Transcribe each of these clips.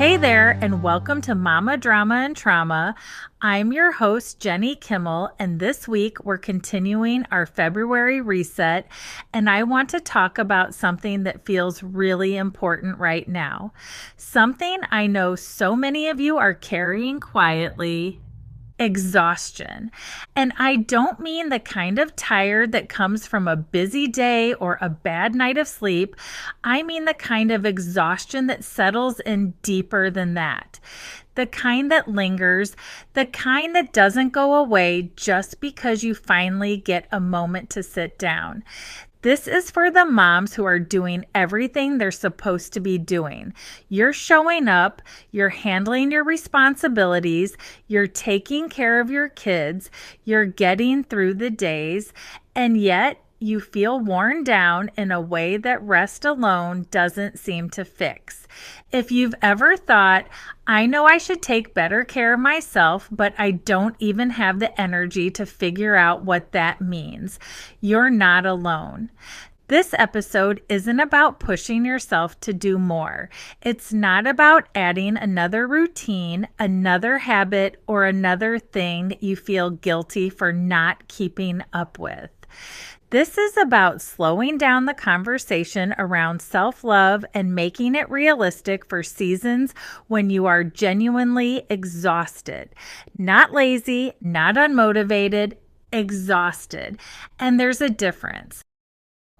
Hey there, and welcome to Mama Drama and Trauma. I'm your host, Jenny Kimmel, and this week we're continuing our February reset, and I want to talk about something that feels really important right now. Something I know so many of you are carrying quietly. Exhaustion. And I don't mean the kind of tired that comes from a busy day or a bad night of sleep. I mean the kind of exhaustion that settles in deeper than that. The kind that lingers, the kind that doesn't go away just because you finally get a moment to sit down. This is for the moms who are doing everything they're supposed to be doing. You're showing up, you're handling your responsibilities, you're taking care of your kids, you're getting through the days, and yet you feel worn down in a way that rest alone doesn't seem to fix. If you've ever thought, I know I should take better care of myself, but I don't even have the energy to figure out what that means, you're not alone. This episode isn't about pushing yourself to do more. It's not about adding another routine, another habit, or another thing that you feel guilty for not keeping up with. This is about slowing down the conversation around self-love and making it realistic for seasons when you are genuinely exhausted. Not lazy, not unmotivated, exhausted. And there's a difference.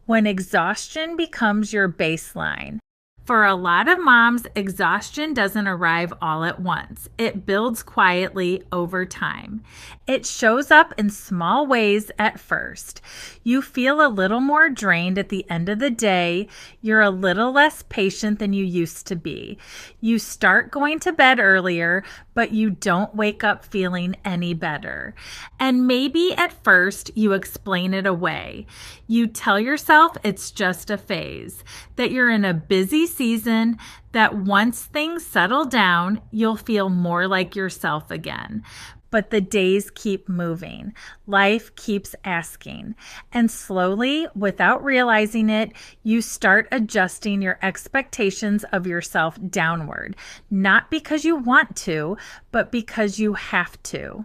When exhaustion becomes your baseline. For a lot of moms, exhaustion doesn't arrive all at once. It builds quietly over time. It shows up in small ways at first. You feel a little more drained at the end of the day. You're a little less patient than you used to be. You start going to bed earlier, but you don't wake up feeling any better. And maybe at first you explain it away. You tell yourself it's just a phase, that you're in a busy season, that once things settle down, you'll feel more like yourself again. But the days keep moving. Life keeps asking. And slowly, without realizing it, you start adjusting your expectations of yourself downward. Not because you want to, but because you have to.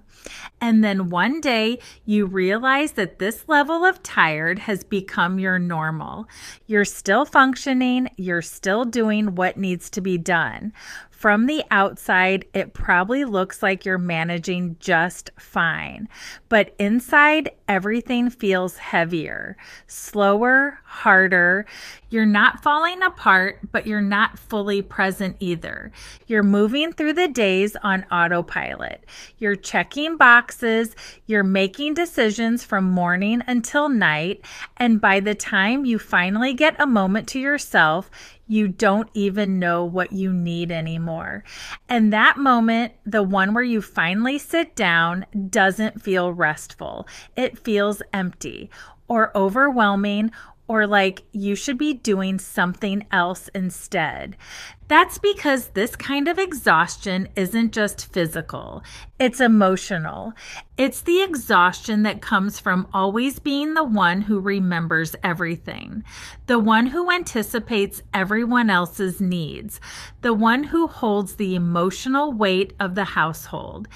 And then one day, you realize that this level of tired has become your normal. You're still functioning. You're still doing what needs to be done. From the outside, it probably looks like you're managing just fine. But inside, everything feels heavier, slower, harder. You're not falling apart, but you're not fully present either. You're moving through the days on autopilot. You're checking boxes. You're making decisions from morning until night. And by the time you finally get a moment to yourself, you don't even know what you need anymore. And that moment, the one where you finally sit down, doesn't feel restful. It feels empty or overwhelming or like you should be doing something else instead. That's because this kind of exhaustion isn't just physical, it's emotional. It's the exhaustion that comes from always being the one who remembers everything, the one who anticipates everyone else's needs, the one who holds the emotional weight of the household.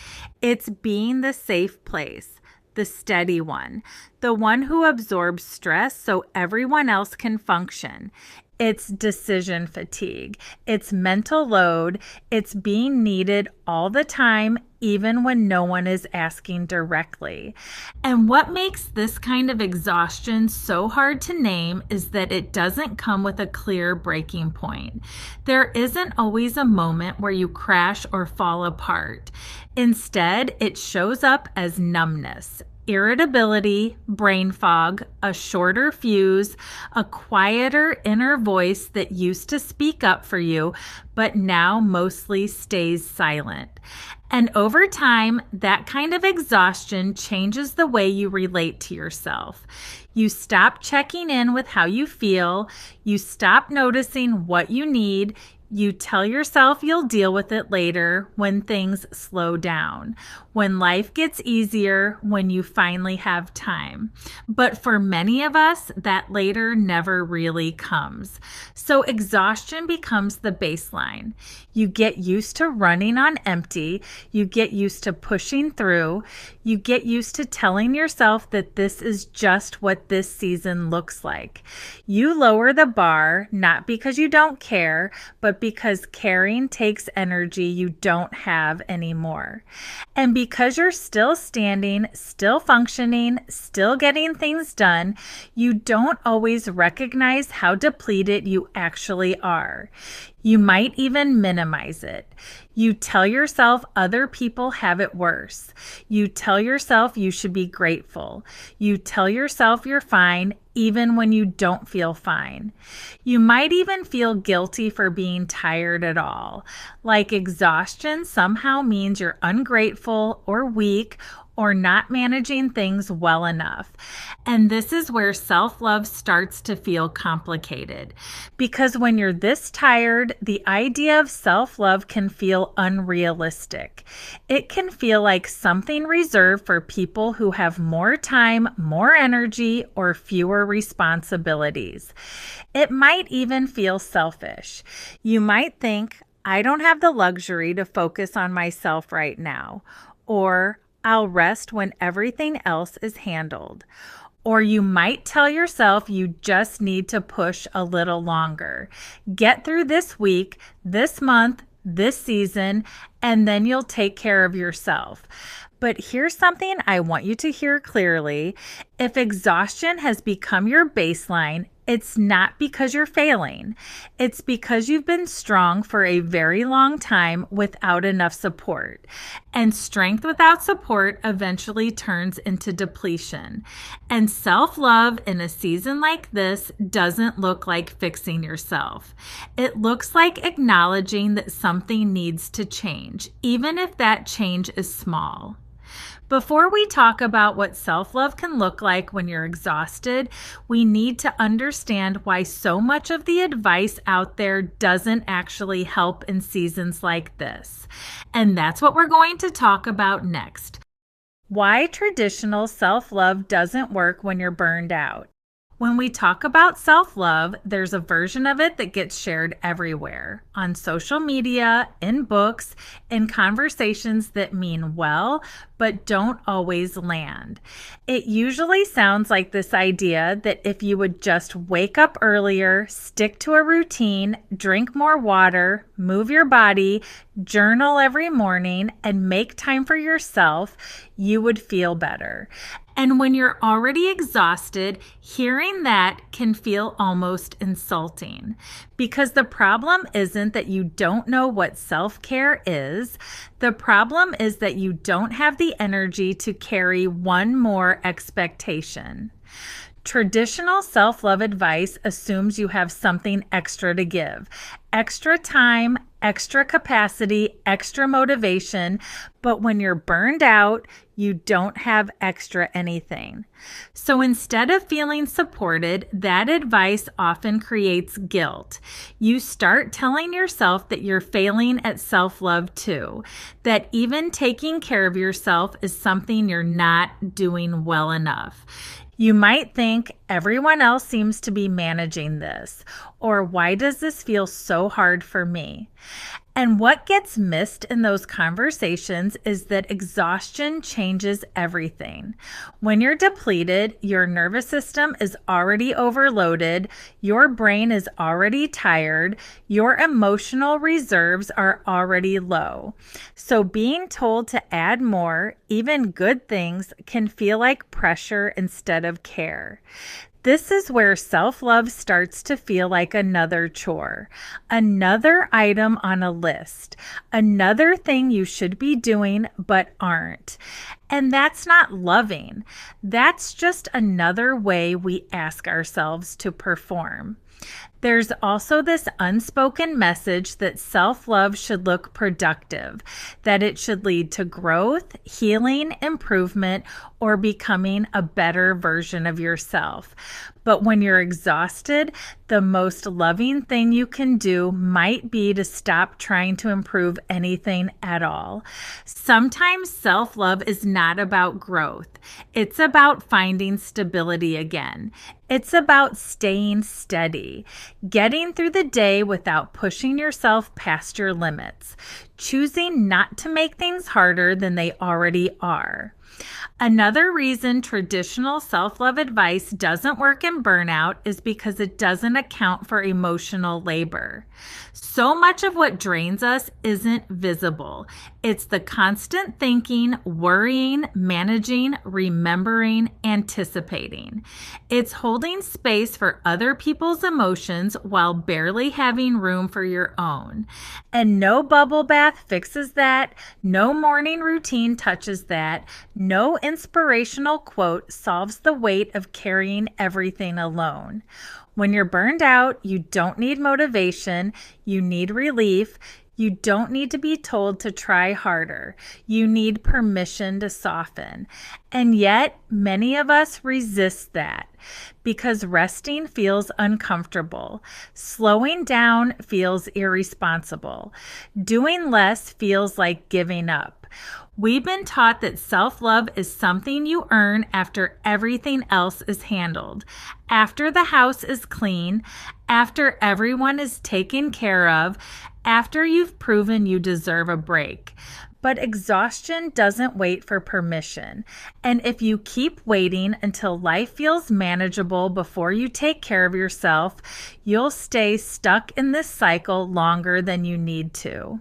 It's being the safe place. The steady one, the one who absorbs stress so everyone else can function. It's decision fatigue. It's mental load. It's being needed all the time, even when no one is asking directly. And what makes this kind of exhaustion so hard to name is that it doesn't come with a clear breaking point. There isn't always a moment where you crash or fall apart. Instead, it shows up as numbness, irritability, brain fog, a shorter fuse, a quieter inner voice that used to speak up for you, but now mostly stays silent. And over time, that kind of exhaustion changes the way you relate to yourself. You stop checking in with how you feel. You stop noticing what you need. You tell yourself you'll deal with it later when things slow down, when life gets easier, when you finally have time. But for many of us, that later never really comes. So exhaustion becomes the baseline. You get used to running on empty. You get used to pushing through. You get used to telling yourself that this is just what this season looks like. You lower the bar, not because you don't care, but because caring takes energy you don't have anymore. And because you're still standing, still functioning, still getting things done, you don't always recognize how depleted you actually are. You might even minimize it. You tell yourself other people have it worse. You tell yourself you should be grateful. You tell yourself you're fine even when you don't feel fine. You might even feel guilty for being tired at all. Like exhaustion somehow means you're ungrateful or weak or not managing things well enough. And this is where self-love starts to feel complicated. Because when you're this tired, the idea of self-love can feel unrealistic. It can feel like something reserved for people who have more time, more energy, or fewer responsibilities. It might even feel selfish. You might think, I don't have the luxury to focus on myself right now, or I'll rest when everything else is handled. Or you might tell yourself you just need to push a little longer. Get through this week, this month, this season, and then you'll take care of yourself. But here's something I want you to hear clearly. If exhaustion has become your baseline, it's not because you're failing. It's because you've been strong for a very long time without enough support. And strength without support eventually turns into depletion. And self-love in a season like this doesn't look like fixing yourself. It looks like acknowledging that something needs to change, even if that change is small. Before we talk about what self-love can look like when you're exhausted, we need to understand why so much of the advice out there doesn't actually help in seasons like this. And that's what we're going to talk about next. Why traditional self-love doesn't work when you're burned out. When we talk about self-love, there's a version of it that gets shared everywhere, on social media, in books, in conversations that mean well, but don't always land. It usually sounds like this idea that if you would just wake up earlier, stick to a routine, drink more water, move your body, journal every morning, and make time for yourself, you would feel better. And when you're already exhausted, hearing that can feel almost insulting. Because the problem isn't that you don't know what self-care is. The problem is that you don't have the energy to carry one more expectation. Traditional self-love advice assumes you have something extra to give. Extra time, extra capacity, extra motivation, but when you're burned out, you don't have extra anything. So instead of feeling supported, that advice often creates guilt. You start telling yourself that you're failing at self-love too, that even taking care of yourself is something you're not doing well enough. You might think everyone else seems to be managing this, or why does this feel so hard for me? And what gets missed in those conversations is that exhaustion changes everything. When you're depleted, your nervous system is already overloaded, your brain is already tired, your emotional reserves are already low. So being told to add more, even good things, can feel like pressure instead of care. This is where self-love starts to feel like another chore, another item on a list, another thing you should be doing but aren't. And that's not loving. That's just another way we ask ourselves to perform. There's also this unspoken message that self-love should look productive, that it should lead to growth, healing, improvement, or becoming a better version of yourself. But when you're exhausted, the most loving thing you can do might be to stop trying to improve anything at all. Sometimes self-love is not about growth. It's about finding stability again. It's about staying steady, getting through the day without pushing yourself past your limits, choosing not to make things harder than they already are. Another reason traditional self-love advice doesn't work in burnout is because it doesn't account for emotional labor. So much of what drains us isn't visible. It's the constant thinking, worrying, managing, remembering, anticipating. It's holding space for other people's emotions while barely having room for your own. And no bubble bath fixes that. No morning routine touches that. No inspirational quote solves the weight of carrying everything alone. When you're burned out, you don't need motivation. You need relief. You don't need to be told to try harder. You need permission to soften. And yet, many of us resist that because resting feels uncomfortable. Slowing down feels irresponsible. Doing less feels like giving up. We've been taught that self-love is something you earn after everything else is handled, after the house is clean, after everyone is taken care of, after you've proven you deserve a break. But exhaustion doesn't wait for permission. And if you keep waiting until life feels manageable before you take care of yourself, you'll stay stuck in this cycle longer than you need to.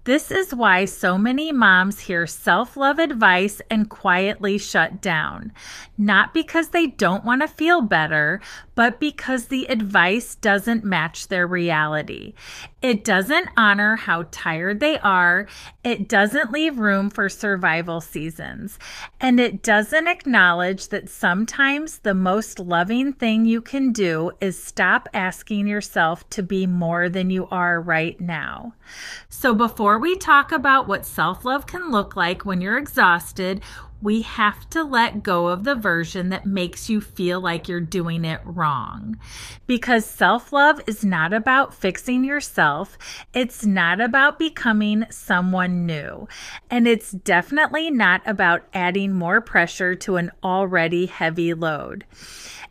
This is why so many moms hear self-love advice and quietly shut down. Not because they don't want to feel better, but because the advice doesn't match their reality. It doesn't honor how tired they are. It doesn't leave room for survival seasons. And it doesn't acknowledge that sometimes the most loving thing you can do is stop asking yourself to be more than you are right now. So before we talk about what self-love can look like when you're exhausted, we have to let go of the version that makes you feel like you're doing it wrong. Because self-love is not about fixing yourself. It's not about becoming someone new. And it's definitely not about adding more pressure to an already heavy load.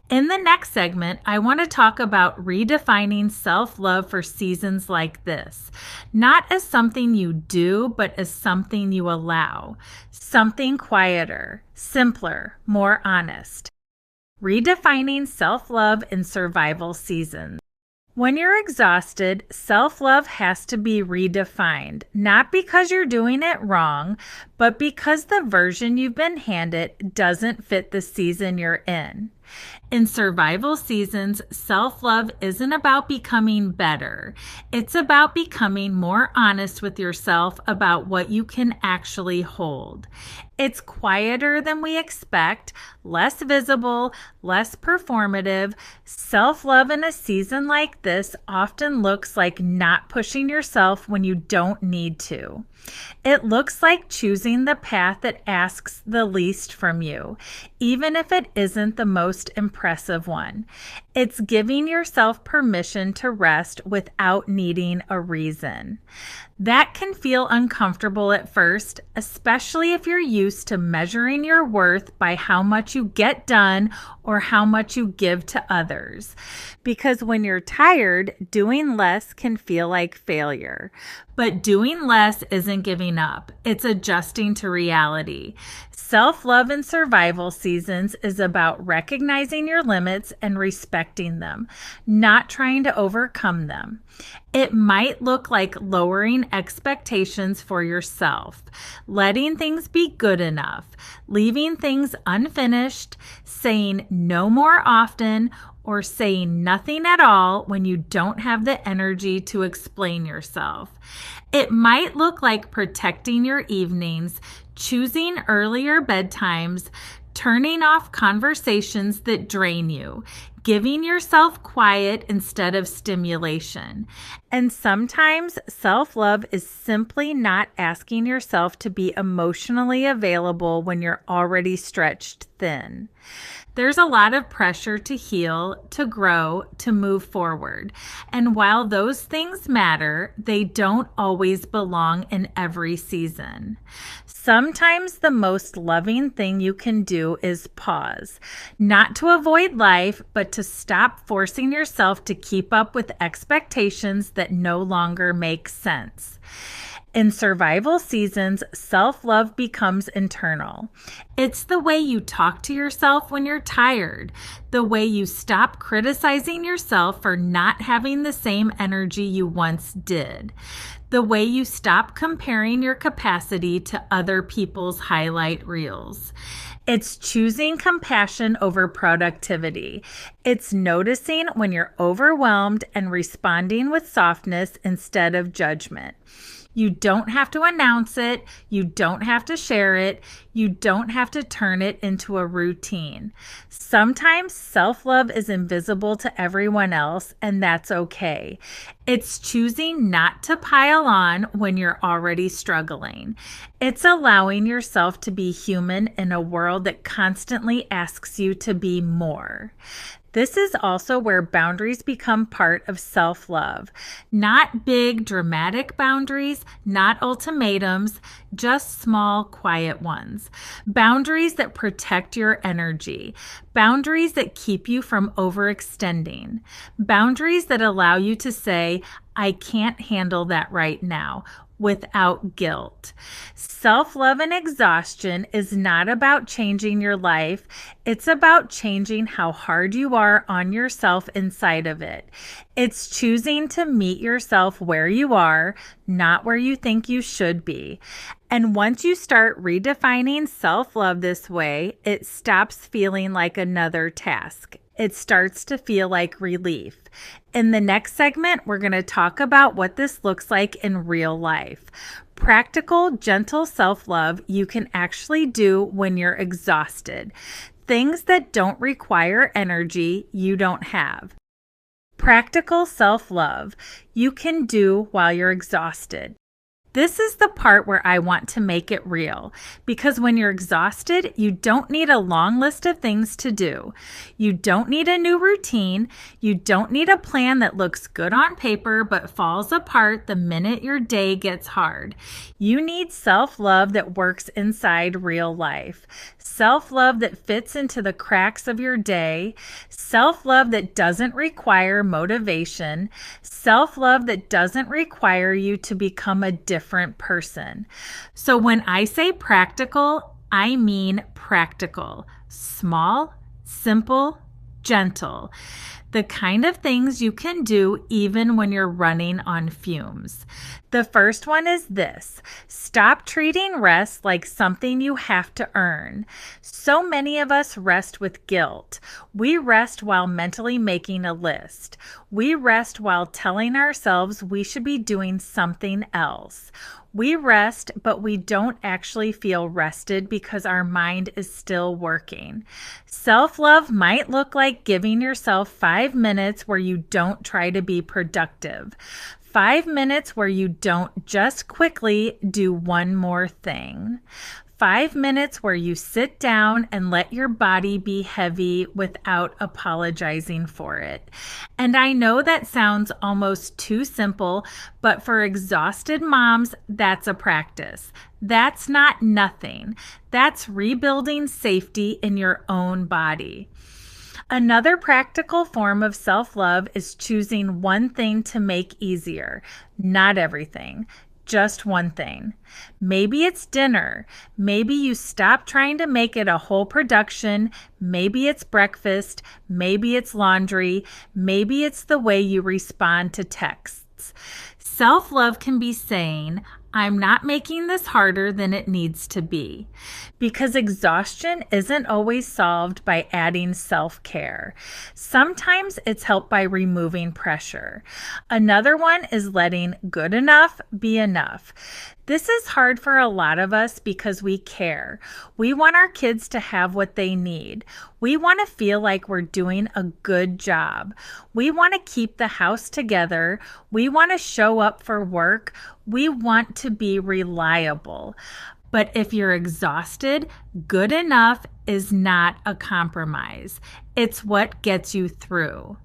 In the next segment, I want to talk about redefining self-love for seasons like this. Not as something you do, but as something you allow. Something quieter, simpler, more honest. Redefining self-love in survival seasons. When you're exhausted, self-love has to be redefined, not because you're doing it wrong, but because the version you've been handed doesn't fit the season you're in. In survival seasons, self-love isn't about becoming better. It's about becoming more honest with yourself about what you can actually hold. It's quieter than we expect, less visible, less performative. Self-love in a season like this often looks like not pushing yourself when you don't need to. It looks like choosing the path that asks the least from you, even if it isn't the most impressive one. It's giving yourself permission to rest without needing a reason. That can feel uncomfortable at first, especially if you're used to measuring your worth by how much you get done or how much you give to others. Because when you're tired, doing less can feel like failure. But doing less isn't giving up. It's adjusting to reality. Self-love in survival seasons is about recognizing your limits and respecting them, not trying to overcome them. It might look like lowering expectations for yourself, letting things be good enough, leaving things unfinished, saying no more often, or saying nothing at all when you don't have the energy to explain yourself. It might look like protecting your evenings, choosing earlier bedtimes, turning off conversations that drain you, giving yourself quiet instead of stimulation. And sometimes self-love is simply not asking yourself to be emotionally available when you're already stretched thin. There's a lot of pressure to heal, to grow, to move forward. And while those things matter, they don't always belong in every season. Sometimes the most loving thing you can do is pause, not to avoid life, but to stop forcing yourself to keep up with expectations that no longer make sense. In survival seasons, self-love becomes internal. It's the way you talk to yourself when you're tired, the way you stop criticizing yourself for not having the same energy you once did, the way you stop comparing your capacity to other people's highlight reels. It's choosing compassion over productivity. It's noticing when you're overwhelmed and responding with softness instead of judgment. You don't have to announce it. You don't have to share it. You don't have to turn it into a routine. Sometimes self-love is invisible to everyone else, and that's okay. It's choosing not to pile on when you're already struggling. It's allowing yourself to be human in a world that constantly asks you to be more. This is also where boundaries become part of self-love. Not big, dramatic boundaries, not ultimatums, just small, quiet ones. Boundaries that protect your energy. Boundaries that keep you from overextending. Boundaries that allow you to say, I can't handle that right now, without guilt. Self-love and exhaustion is not about changing your life. It's about changing how hard you are on yourself inside of it. It's choosing to meet yourself where you are, not where you think you should be. And once you start redefining self-love this way, it stops feeling like another task. It starts to feel like relief. In the next segment, we're going to talk about what this looks like in real life. Practical, gentle self-love you can actually do when you're exhausted. Things that don't require energy you don't have. Practical self-love you can do while you're exhausted. This is the part where I want to make it real, because when you're exhausted, you don't need a long list of things to do. You don't need a new routine. You don't need a plan that looks good on paper but falls apart the minute your day gets hard. You need self-love that works inside real life. Self-love that fits into the cracks of your day. Self-love that doesn't require motivation. Self-love that doesn't require you to become a different person. So when I say practical, I mean practical. Small, simple, gentle. The kind of things you can do even when you're running on fumes. The first one is this: stop treating rest like something you have to earn. So many of us rest with guilt. We rest while mentally making a list. We rest while telling ourselves we should be doing something else. We rest, but we don't actually feel rested because our mind is still working. Self-love might look like giving yourself 5 minutes where you don't try to be productive. 5 minutes where you don't just quickly do one more thing. 5 minutes where you sit down and let your body be heavy without apologizing for it. And I know that sounds almost too simple, but for exhausted moms, that's a practice. That's not nothing. That's rebuilding safety in your own body. Another practical form of self-love is choosing one thing to make easier. Not everything. Just one thing. Maybe it's dinner. Maybe you stop trying to make it a whole production. Maybe it's breakfast. Maybe it's laundry. Maybe it's the way you respond to texts. Self-love can be saying, I'm not making this harder than it needs to be. Because exhaustion isn't always solved by adding self-care. Sometimes it's helped by removing pressure. Another one is letting good enough be enough. This is hard for a lot of us because we care. We want our kids to have what they need. We want to feel like we're doing a good job. We want to keep the house together. We want to show up for work. We want to be reliable. But if you're exhausted, good enough is not a compromise. It's what gets you through.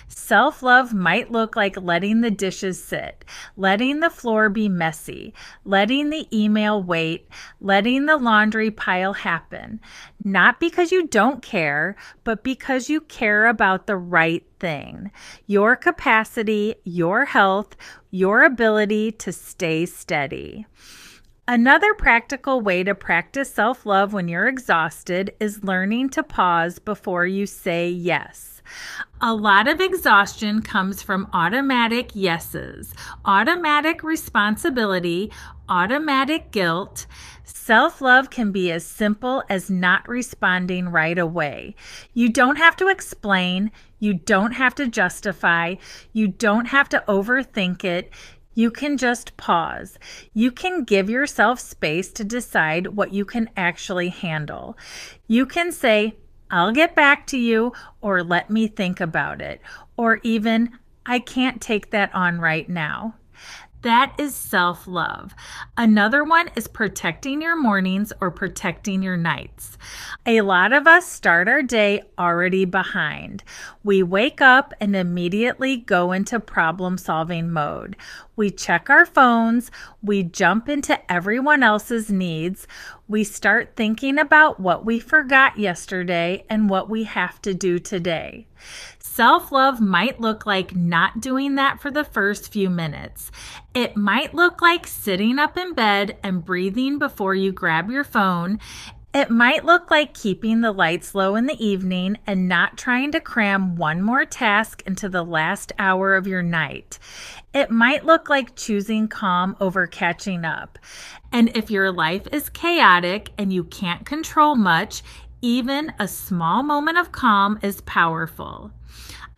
Self-love might look like letting the dishes sit, letting the floor be messy, letting the email wait, letting the laundry pile happen. Not because you don't care, but because you care about the right thing. Your capacity, your health, your ability to stay steady. Another practical way to practice self-love when you're exhausted is learning to pause before you say yes. A lot of exhaustion comes from automatic yeses, automatic responsibility, automatic guilt. Self-love can be as simple as not responding right away. You don't have to explain. You don't have to justify. You don't have to overthink it. You can just pause. You can give yourself space to decide what you can actually handle. You can say, I'll get back to you, or let me think about it, or even, I can't take that on right now. That is self-love. Another one is protecting your mornings or protecting your nights. A lot of us start our day already behind. We wake up and immediately go into problem-solving mode. We check our phones. We jump into everyone else's needs. We start thinking about what we forgot yesterday and what we have to do today. Self-love might look like not doing that for the first few minutes. It might look like sitting up in bed and breathing before you grab your phone. It might look like keeping the lights low in the evening and not trying to cram one more task into the last hour of your night. It might look like choosing calm over catching up. And if your life is chaotic and you can't control much, even a small moment of calm is powerful.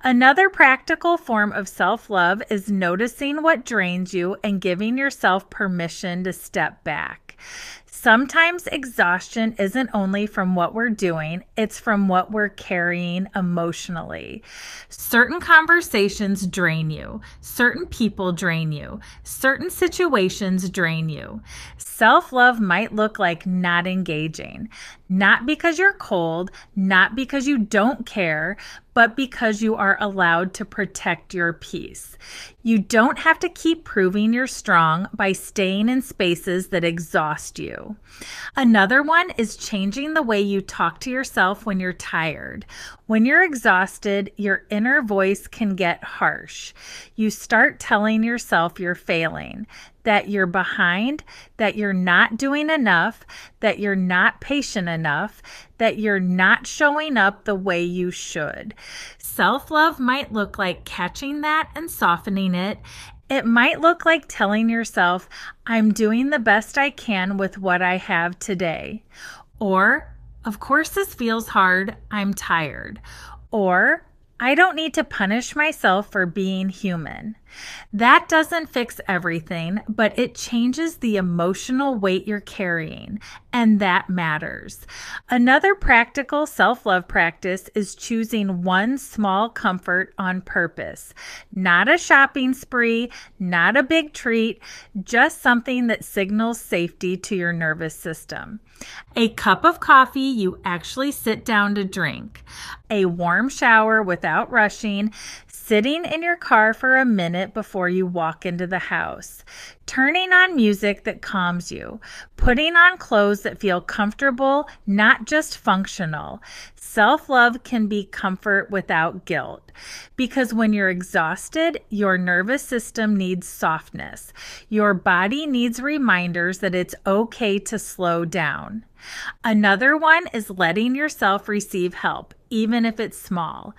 Another practical form of self-love is noticing what drains you and giving yourself permission to step back. Sometimes exhaustion isn't only from what we're doing, it's from what we're carrying emotionally. Certain conversations drain you. Certain people drain you. Certain situations drain you. Self-love might look like not engaging. Not because you're cold, not because you don't care, but because you are allowed to protect your peace. You don't have to keep proving you're strong by staying in spaces that exhaust you. Another one is changing the way you talk to yourself when you're tired. When you're exhausted, your inner voice can get harsh. You start telling yourself you're failing, that you're behind, that you're not doing enough, that you're not patient enough, that you're not showing up the way you should. Self-love might look like catching that and softening it. It might look like telling yourself, I'm doing the best I can with what I have today. Or, of course this feels hard, I'm tired. Or, I don't need to punish myself for being human. That doesn't fix everything, but it changes the emotional weight you're carrying, and that matters. Another practical self-love practice is choosing one small comfort on purpose. Not a shopping spree, not a big treat, just something that signals safety to your nervous system. A cup of coffee you actually sit down to drink. A warm shower without rushing. Sitting in your car for a minute before you walk into the house. Turning on music that calms you. Putting on clothes that feel comfortable, not just functional. Self-love can be comfort without guilt. Because when you're exhausted, your nervous system needs softness. Your body needs reminders that it's okay to slow down. Another one is letting yourself receive help, even if it's small.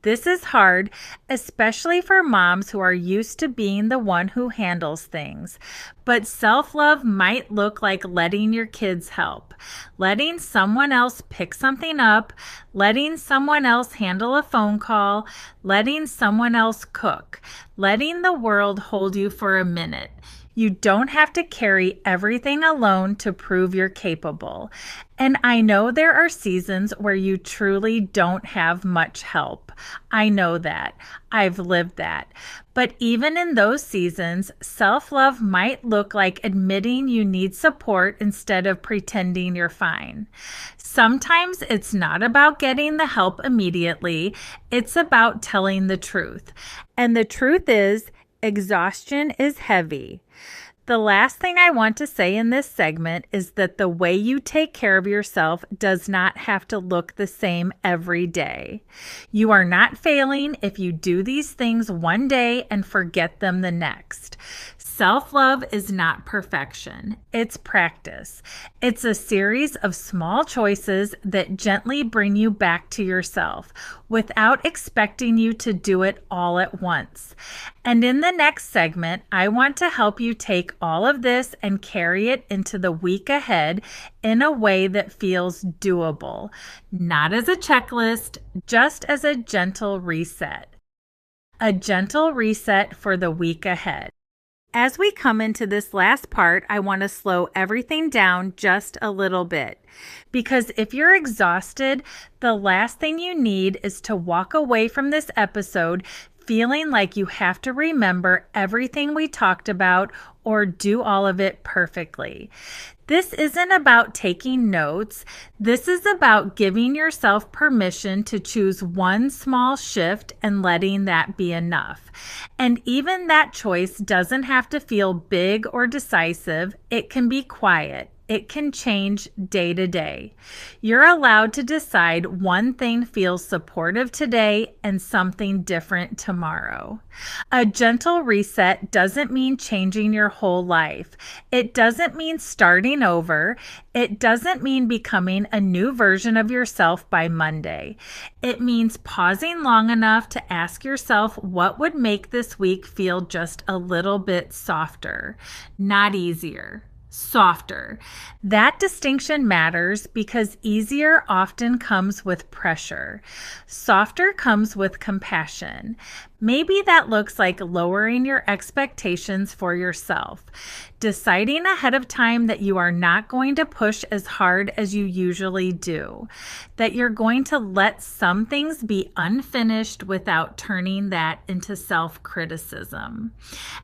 This is hard, especially for moms who are used to being the one who handles things. But self-love might look like letting your kids help, letting someone else pick something up, letting someone else handle a phone call, letting someone else cook, letting the world hold you for a minute. You don't have to carry everything alone to prove you're capable. And I know there are seasons where you truly don't have much help. I know that. I've lived that. But even in those seasons, self-love might look like admitting you need support instead of pretending you're fine. Sometimes it's not about getting the help immediately. It's about telling the truth. And the truth is, exhaustion is heavy. The last thing I want to say in this segment is that the way you take care of yourself does not have to look the same every day. You are not failing if you do these things one day and forget them the next. Self-love is not perfection. It's practice. It's a series of small choices that gently bring you back to yourself without expecting you to do it all at once. And in the next segment, I want to help you take all of this and carry it into the week ahead in a way that feels doable, not as a checklist, just as a gentle reset. A gentle reset for the week ahead. As we come into this last part, I want to slow everything down just a little bit. Because if you're exhausted, the last thing you need is to walk away from this episode feeling like you have to remember everything we talked about or do all of it perfectly. This isn't about taking notes. This is about giving yourself permission to choose one small shift and letting that be enough. And even that choice doesn't have to feel big or decisive. It can be quiet. It can change day to day. You're allowed to decide one thing feels supportive today and something different tomorrow. A gentle reset doesn't mean changing your whole life. It doesn't mean starting over. It doesn't mean becoming a new version of yourself by Monday. It means pausing long enough to ask yourself what would make this week feel just a little bit softer, not easier. Softer. That distinction matters because easier often comes with pressure. Softer comes with compassion. Maybe that looks like lowering your expectations for yourself, deciding ahead of time that you are not going to push as hard as you usually do, that you're going to let some things be unfinished without turning that into self-criticism.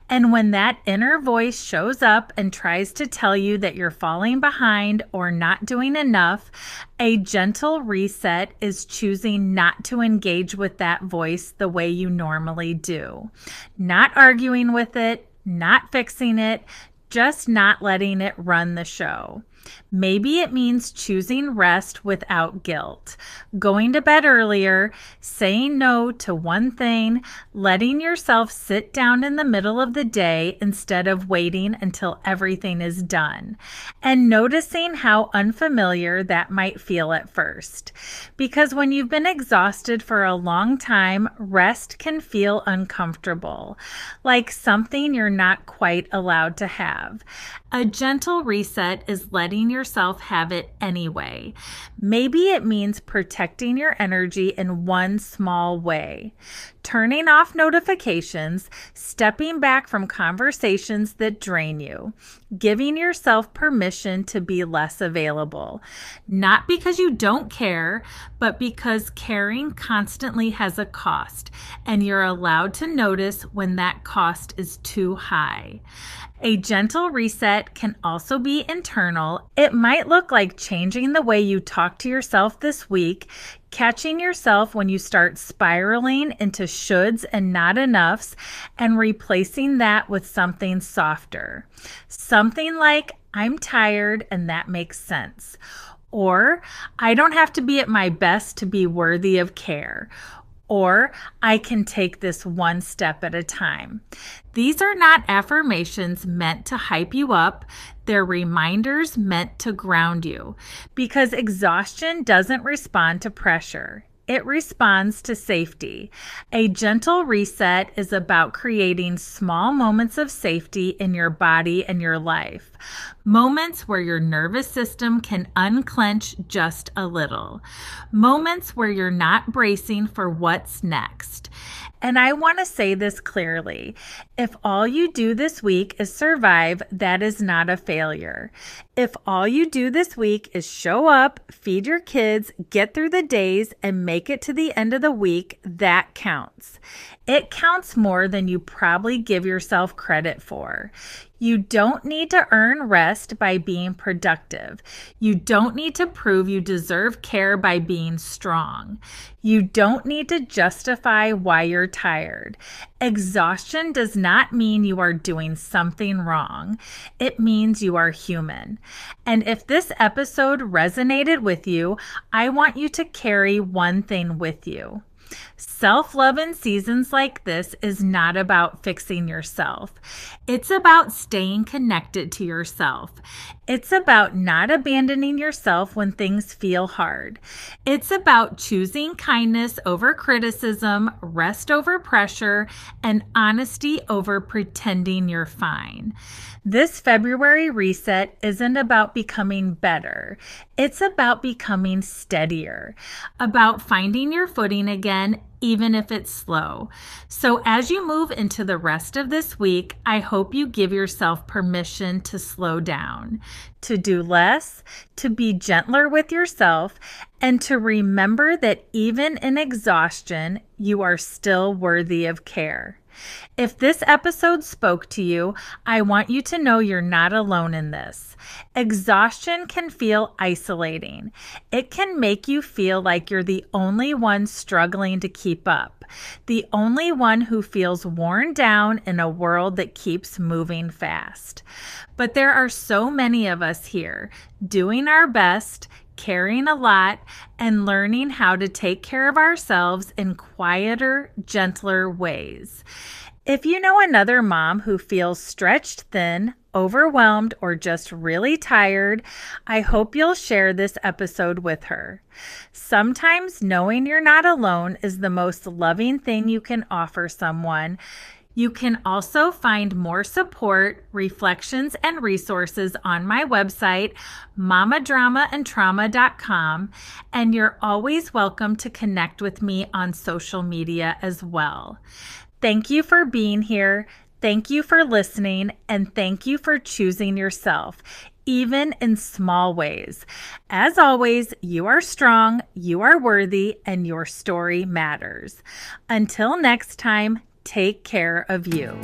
And when that inner voice shows up and tries to tell you that you're falling behind or not doing enough, a gentle reset is choosing not to engage with that voice the way you normally do. Not arguing with it, not fixing it, just not letting it run the show. Maybe it means choosing rest without guilt, going to bed earlier, saying no to one thing, letting yourself sit down in the middle of the day instead of waiting until everything is done, and noticing how unfamiliar that might feel at first. Because when you've been exhausted for a long time, rest can feel uncomfortable, like something you're not quite allowed to have. A gentle reset is letting yourself have it anyway. Maybe it means protecting your energy in one small way. Turning off notifications, stepping back from conversations that drain you, giving yourself permission to be less available. Not because you don't care, but because caring constantly has a cost, and you're allowed to notice when that cost is too high. A gentle reset can also be internal. It might look like changing the way you talk to yourself this week, catching yourself when you start spiraling into shoulds and not enoughs, and replacing that with something softer. Something like, I'm tired and that makes sense. Or, I don't have to be at my best to be worthy of care. Or, I can take this one step at a time. These are not affirmations meant to hype you up. They're reminders meant to ground you. Because exhaustion doesn't respond to pressure. It responds to safety. A gentle reset is about creating small moments of safety in your body and your life. Moments where your nervous system can unclench just a little. Moments where you're not bracing for what's next. And I want to say this clearly. If all you do this week is survive, that is not a failure. If all you do this week is show up, feed your kids, get through the days, and make it to the end of the week, that counts. It counts more than you probably give yourself credit for. You don't need to earn rest by being productive. You don't need to prove you deserve care by being strong. You don't need to justify why you're tired. Exhaustion does not mean you are doing something wrong. It means you are human. And if this episode resonated with you, I want you to carry one thing with you. Self-love in seasons like this is not about fixing yourself. It's about staying connected to yourself. It's about not abandoning yourself when things feel hard. It's about choosing kindness over criticism, rest over pressure, and honesty over pretending you're fine. This February reset isn't about becoming better. It's about becoming steadier, about finding your footing again, even if it's slow. So as you move into the rest of this week, I hope you give yourself permission to slow down, to do less, to be gentler with yourself, and to remember that even in exhaustion, you are still worthy of care. If this episode spoke to you, I want you to know you're not alone in this. Exhaustion can feel isolating. It can make you feel like you're the only one struggling to keep up, the only one who feels worn down in a world that keeps moving fast. But there are so many of us here doing our best, caring a lot, and learning how to take care of ourselves in quieter, gentler ways. If you know another mom who feels stretched thin, overwhelmed, or just really tired, I hope you'll share this episode with her. Sometimes knowing you're not alone is the most loving thing you can offer someone. You can also find more support, reflections, and resources on my website, mommadramaandtrauma.com, and you're always welcome to connect with me on social media as well. Thank you for being here. Thank you for listening, and thank you for choosing yourself, even in small ways. As always, you are strong, you are worthy, and your story matters. Until next time, take care of you.